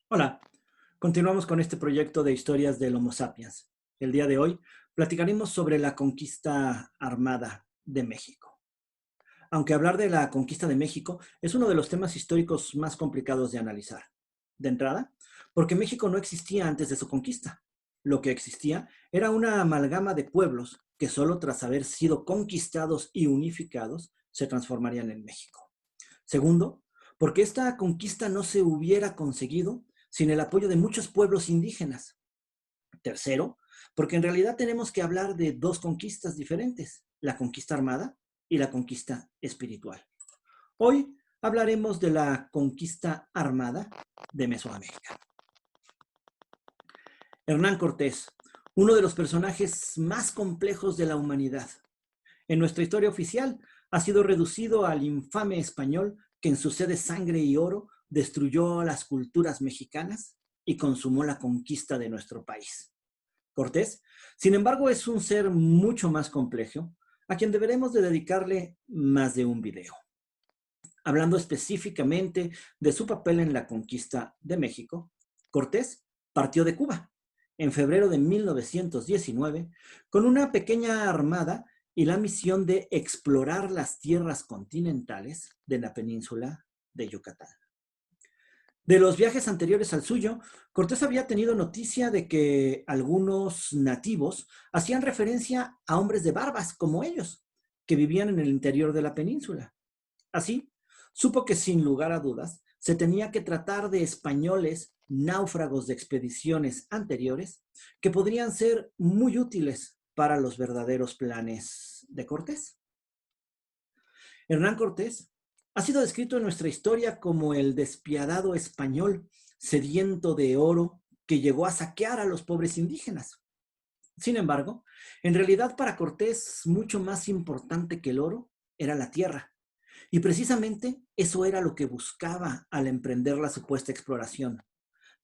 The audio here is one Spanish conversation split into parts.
Hola, continuamos con este proyecto de historias del Homo sapiens. El día de hoy platicaremos sobre la conquista armada de México. Aunque hablar de la conquista de México es uno de los temas históricos más complicados de analizar. De entrada, porque México no existía antes de su conquista. Lo que existía era una amalgama de pueblos que solo tras haber sido conquistados y unificados se transformarían en México. Segundo, porque esta conquista no se hubiera conseguido sin el apoyo de muchos pueblos indígenas. Tercero, porque en realidad tenemos que hablar de dos conquistas diferentes, la conquista armada y la conquista espiritual. Hoy hablaremos de la conquista armada de Mesoamérica. Hernán Cortés, uno de los personajes más complejos de la humanidad. En nuestra historia oficial ha sido reducido al infame español que en su sed de sangre y oro destruyó las culturas mexicanas y consumó la conquista de nuestro país. Cortés, sin embargo, es un ser mucho más complejo, a quien deberemos de dedicarle más de un video. Hablando específicamente de su papel en la conquista de México, Cortés partió de Cuba en febrero de 1919 con una pequeña armada y la misión de explorar las tierras continentales de la península de Yucatán. De los viajes anteriores al suyo, Cortés había tenido noticia de que algunos nativos hacían referencia a hombres de barbas como ellos, que vivían en el interior de la península. Así, supo que sin lugar a dudas se tenía que tratar de españoles náufragos de expediciones anteriores que podrían ser muy útiles para los verdaderos planes de Cortés. Hernán Cortés ha sido descrito en nuestra historia como el despiadado español sediento de oro que llegó a saquear a los pobres indígenas. Sin embargo, en realidad para Cortés mucho más importante que el oro era la tierra. Y precisamente eso era lo que buscaba al emprender la supuesta exploración.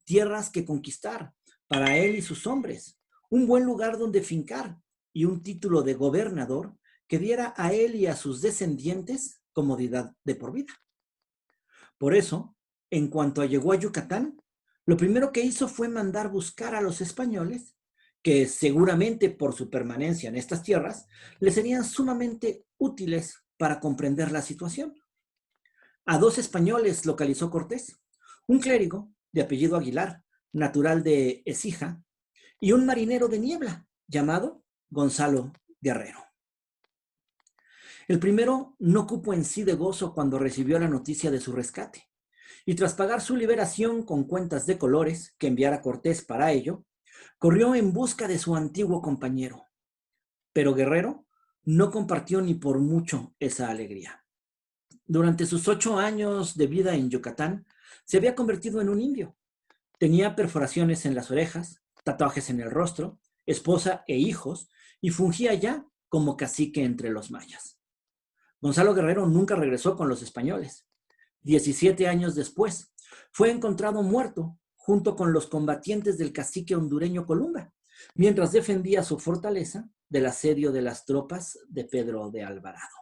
Tierras que conquistar para él y sus hombres, un buen lugar donde fincar y un título de gobernador que diera a él y a sus descendientes comodidad de por vida. Por eso, en cuanto llegó a Yucatán, lo primero que hizo fue mandar buscar a los españoles, que seguramente por su permanencia en estas tierras, le serían sumamente útiles para comprender la situación. A dos españoles localizó Cortés, un clérigo de apellido Aguilar, natural de Écija, y un marinero de niebla llamado Gonzalo Guerrero. El primero no cupo en sí de gozo cuando recibió la noticia de su rescate, y tras pagar su liberación con cuentas de colores que enviara Cortés para ello, corrió en busca de su antiguo compañero. Pero Guerrero no compartió ni por mucho esa alegría. Durante sus 8 años de vida en Yucatán, se había convertido en un indio. Tenía perforaciones en las orejas, tatuajes en el rostro, esposa e hijos, y fungía ya como cacique entre los mayas. Gonzalo Guerrero nunca regresó con los españoles. 17 años después, fue encontrado muerto junto con los combatientes del cacique hondureño Colunga, mientras defendía su fortaleza del asedio de las tropas de Pedro de Alvarado.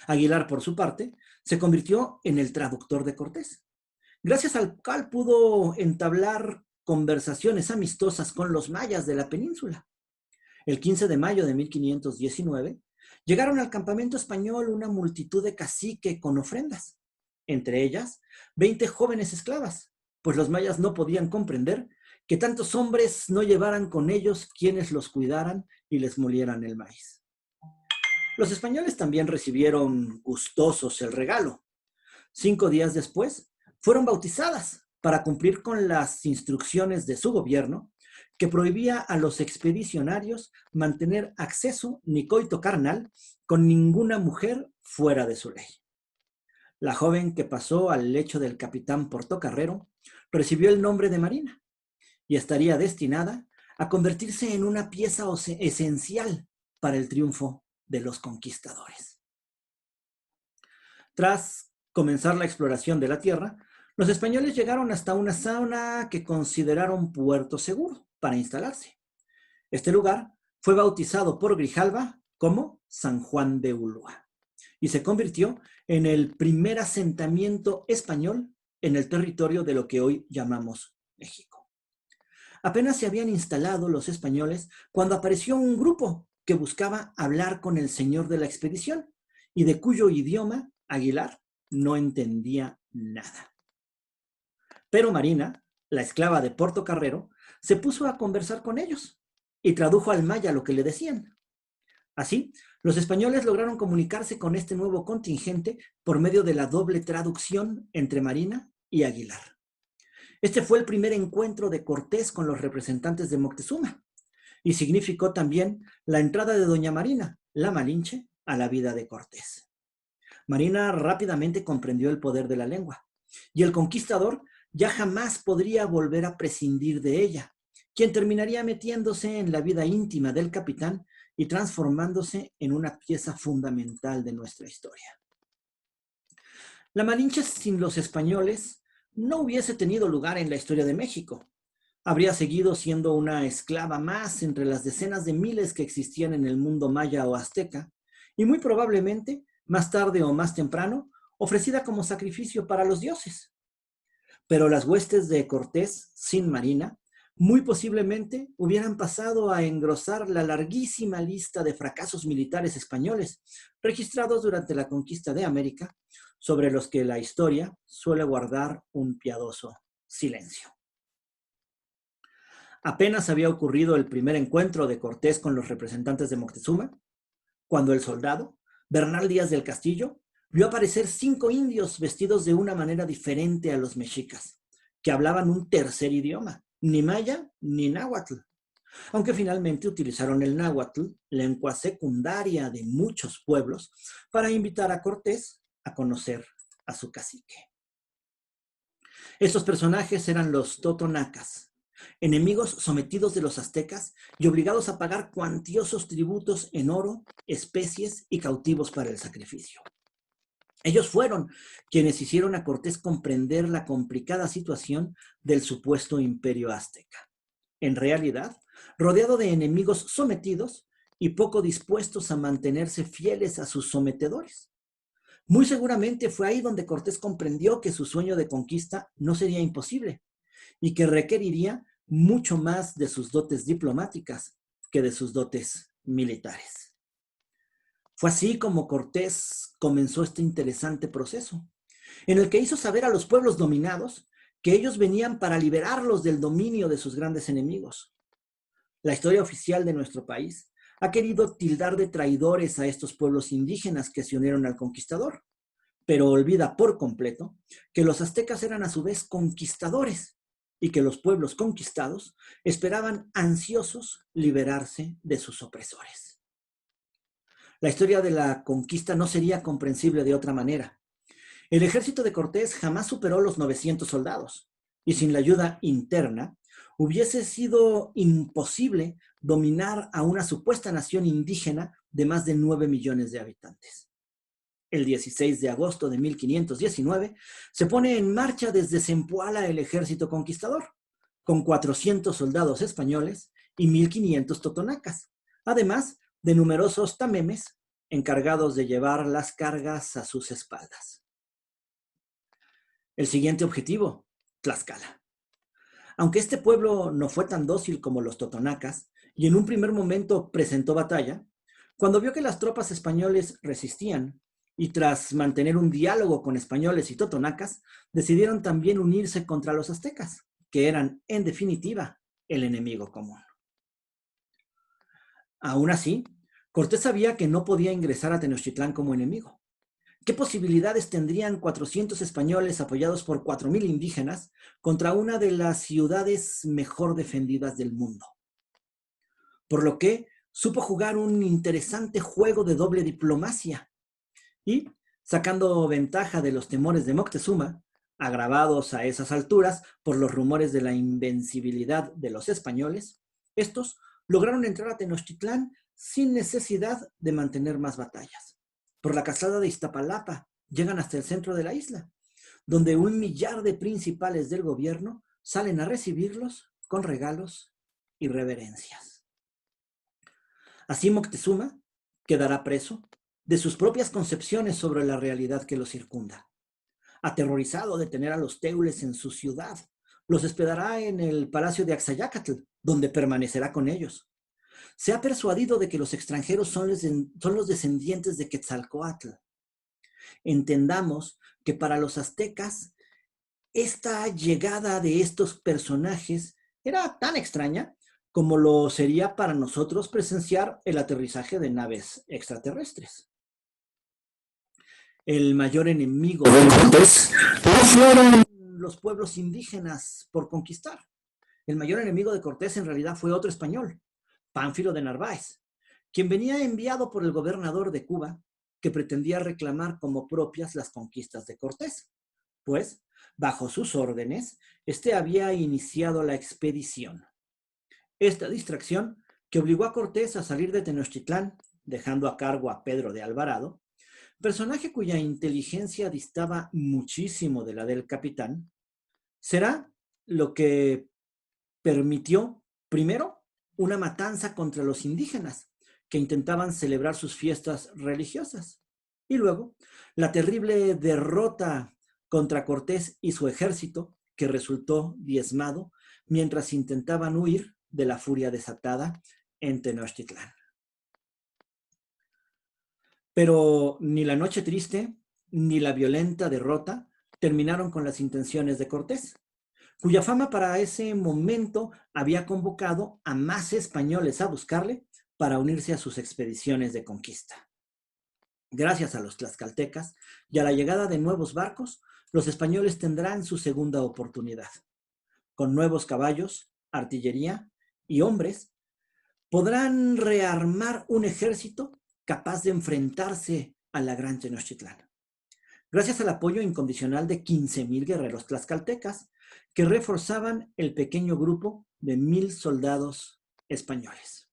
Aguilar, por su parte, se convirtió en el traductor de Cortés, gracias al cual pudo entablar conversaciones amistosas con los mayas de la península. El 15 de mayo de 1519, llegaron al campamento español una multitud de caciques con ofrendas, entre ellas 20 jóvenes esclavas, pues los mayas no podían comprender que tantos hombres no llevaran con ellos quienes los cuidaran y les molieran el maíz. Los españoles también recibieron gustosos el regalo. 5 días después, fueron bautizadas para cumplir con las instrucciones de su gobierno que prohibía a los expedicionarios mantener acceso ni coito carnal con ninguna mujer fuera de su ley. La joven que pasó al lecho del capitán Portocarrero recibió el nombre de Marina y estaría destinada a convertirse en una pieza esencial para el triunfo de los conquistadores. Tras comenzar la exploración de la tierra, los españoles llegaron hasta una zona que consideraron puerto seguro para instalarse. Este lugar fue bautizado por Grijalva como San Juan de Ulúa y se convirtió en el primer asentamiento español en el territorio de lo que hoy llamamos México. Apenas se habían instalado los españoles cuando apareció un grupo que buscaba hablar con el señor de la expedición y de cuyo idioma Aguilar no entendía nada. Pero Marina, la esclava de Portocarrero, se puso a conversar con ellos y tradujo al maya lo que le decían. Así, los españoles lograron comunicarse con este nuevo contingente por medio de la doble traducción entre Marina y Aguilar. Este fue el primer encuentro de Cortés con los representantes de Moctezuma y significó también la entrada de doña Marina, la Malinche, a la vida de Cortés. Marina rápidamente comprendió el poder de la lengua y el conquistador ya jamás podría volver a prescindir de ella, quien terminaría metiéndose en la vida íntima del capitán y transformándose en una pieza fundamental de nuestra historia. La Malinche sin los españoles no hubiese tenido lugar en la historia de México. Habría seguido siendo una esclava más entre las decenas de miles que existían en el mundo maya o azteca, y muy probablemente, más tarde o más temprano, ofrecida como sacrificio para los dioses. Pero las huestes de Cortés, sin Marina, muy posiblemente hubieran pasado a engrosar la larguísima lista de fracasos militares españoles registrados durante la conquista de América, sobre los que la historia suele guardar un piadoso silencio. Apenas había ocurrido el primer encuentro de Cortés con los representantes de Moctezuma, cuando el soldado, Bernal Díaz del Castillo, vio aparecer 5 indios vestidos de una manera diferente a los mexicas, que hablaban un tercer idioma, ni maya ni náhuatl, aunque finalmente utilizaron el náhuatl, lengua secundaria de muchos pueblos, para invitar a Cortés a conocer a su cacique. Estos personajes eran los totonacas, enemigos sometidos de los aztecas y obligados a pagar cuantiosos tributos en oro, especies y cautivos para el sacrificio. Ellos fueron quienes hicieron a Cortés comprender la complicada situación del supuesto imperio azteca. En realidad, rodeado de enemigos sometidos y poco dispuestos a mantenerse fieles a sus sometedores. Muy seguramente fue ahí donde Cortés comprendió que su sueño de conquista no sería imposible y que requeriría mucho más de sus dotes diplomáticas que de sus dotes militares. Fue así como Cortés comenzó este interesante proceso, en el que hizo saber a los pueblos dominados que ellos venían para liberarlos del dominio de sus grandes enemigos. La historia oficial de nuestro país ha querido tildar de traidores a estos pueblos indígenas que se unieron al conquistador, pero olvida por completo que los aztecas eran a su vez conquistadores y que los pueblos conquistados esperaban ansiosos liberarse de sus opresores. La historia de la conquista no sería comprensible de otra manera. El ejército de Cortés jamás superó los 900 soldados, y sin la ayuda interna, hubiese sido imposible dominar a una supuesta nación indígena de más de 9 millones de habitantes. El 16 de agosto de 1519 se pone en marcha desde Zempoala el ejército conquistador, con 400 soldados españoles y 1,500 totonacas, además de numerosos tamemes encargados de llevar las cargas a sus espaldas. El siguiente objetivo, Tlaxcala. Aunque este pueblo no fue tan dócil como los totonacas y en un primer momento presentó batalla, cuando vio que las tropas españoles resistían y tras mantener un diálogo con españoles y totonacas, decidieron también unirse contra los aztecas, que eran, en definitiva, el enemigo común. Aún así, Cortés sabía que no podía ingresar a Tenochtitlán como enemigo. ¿Qué posibilidades tendrían 400 españoles apoyados por 4,000 indígenas contra una de las ciudades mejor defendidas del mundo? Por lo que supo jugar un interesante juego de doble diplomacia y, sacando ventaja de los temores de Moctezuma, agravados a esas alturas por los rumores de la invencibilidad de los españoles, estos lograron entrar a Tenochtitlán sin necesidad de mantener más batallas. Por la calzada de Iztapalapa llegan hasta el centro de la isla, donde 1,000,000 de principales del gobierno salen a recibirlos con regalos y reverencias. Así Moctezuma quedará preso de sus propias concepciones sobre la realidad que lo circunda. aterrorizado de tener a los teules en su ciudad. Los hospedará en el palacio de Axayácatl, donde permanecerá con ellos. Se ha persuadido de que los extranjeros son los descendientes de Quetzalcóatl. Entendamos que para los aztecas, esta llegada de estos personajes era tan extraña como lo sería para nosotros presenciar el aterrizaje de naves extraterrestres. El mayor enemigo de Cortés no fueron los pueblos indígenas por conquistar. El mayor enemigo de Cortés en realidad fue otro español, Pánfilo de Narváez, quien venía enviado por el gobernador de Cuba, que pretendía reclamar como propias las conquistas de Cortés, pues, bajo sus órdenes, este había iniciado la expedición. Esta distracción, que obligó a Cortés a salir de Tenochtitlán, dejando a cargo a Pedro de Alvarado, personaje cuya inteligencia distaba muchísimo de la del capitán, será lo que permitió, primero, una matanza contra los indígenas que intentaban celebrar sus fiestas religiosas, y luego la terrible derrota contra Cortés y su ejército, que resultó diezmado mientras intentaban huir de la furia desatada en Tenochtitlán. Pero ni la noche triste ni la violenta derrota terminaron con las intenciones de Cortés, cuya fama para ese momento había convocado a más españoles a buscarle para unirse a sus expediciones de conquista. Gracias a los tlaxcaltecas y a la llegada de nuevos barcos, los españoles tendrán su segunda oportunidad. Con nuevos caballos, artillería y hombres, podrán rearmar un ejército capaz de enfrentarse a la gran Tenochtitlán. Gracias al apoyo incondicional de 15,000 guerreros tlaxcaltecas que reforzaban el pequeño grupo de 1,000 soldados españoles.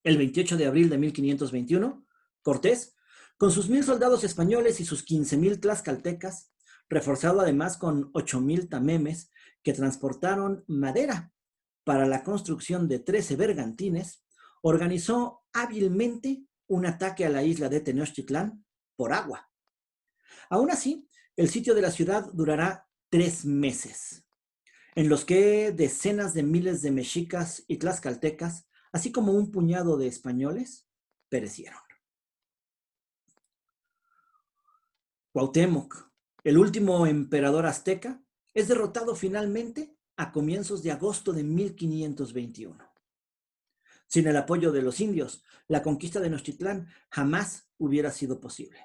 El 28 de abril de 1521, Cortés, con sus 1,000 soldados españoles y sus 15,000 tlaxcaltecas, reforzado además con 8,000 tamemes que transportaron madera para la construcción de 13 bergantines, organizó hábilmente un ataque a la isla de Tenochtitlán por agua. Aún así, el sitio de la ciudad durará 3 meses, en los que decenas de miles de mexicas y tlaxcaltecas, así como un puñado de españoles, perecieron. Cuauhtémoc, el último emperador azteca, es derrotado finalmente a comienzos de agosto de 1521. Sin el apoyo de los indios, la conquista de Tenochtitlán jamás hubiera sido posible.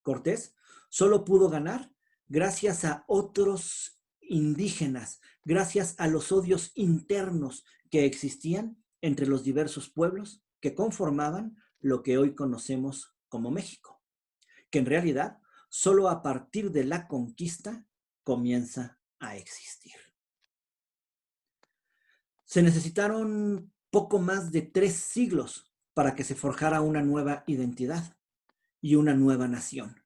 Cortés solo pudo ganar gracias a otros indígenas, gracias a los odios internos que existían entre los diversos pueblos que conformaban lo que hoy conocemos como México, que en realidad solo a partir de la conquista comienza a existir. Se necesitaron poco más de 3 siglos para que se forjara una nueva identidad y una nueva nación,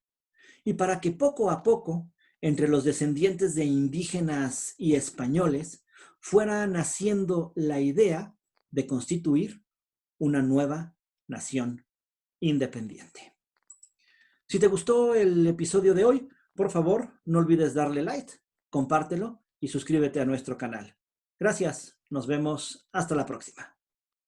y para que poco a poco, entre los descendientes de indígenas y españoles, fuera naciendo la idea de constituir una nueva nación independiente. Si te gustó el episodio de hoy, por favor, no olvides darle like, compártelo y suscríbete a nuestro canal. Gracias, nos vemos hasta la próxima.